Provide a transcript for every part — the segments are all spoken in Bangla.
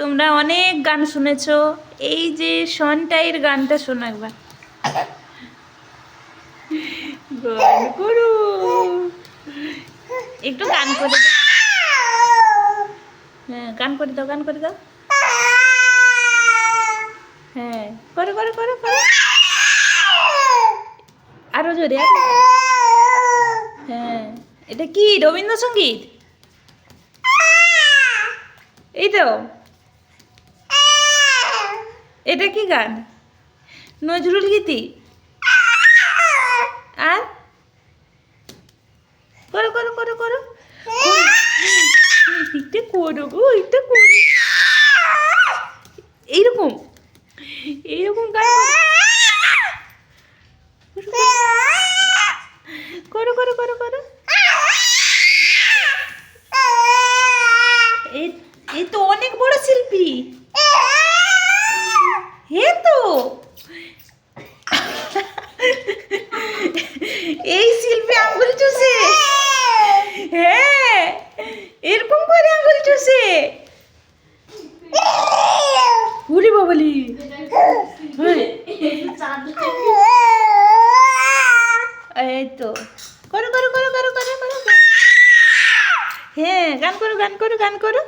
তোমরা অনেক গান শুনেছো, এই যে শনটাইয়ের গানটা শোনো একবার। গান করো, একটু গান করে দাও। হ্যাঁ, গান করে দাও, গান করে দাও। হ্যাঁ, করো করো করো করো, আরো জোরে। হ্যাঁ, এটা কি রবীন্দ্রসঙ্গীত? এই তো। এটা কি গান? নজরুল গীতি। আর করো করো করো করো, এটা করো গো, এটা করো। এইরকম এইরকম গান করো করো করো করো। এই তো অনেক বড় শিল্পী। হে তো এই শিল্পী আঙ্গুল চুষে। হ্যাঁ, এরকম করে আঙ্গুল চুষে। উরি বাবলি, এই তো করো করো করো করো করো করো। হ্যাঁ, গান করো গান করো গান করো।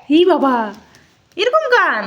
হি বাবা, এরকম গান।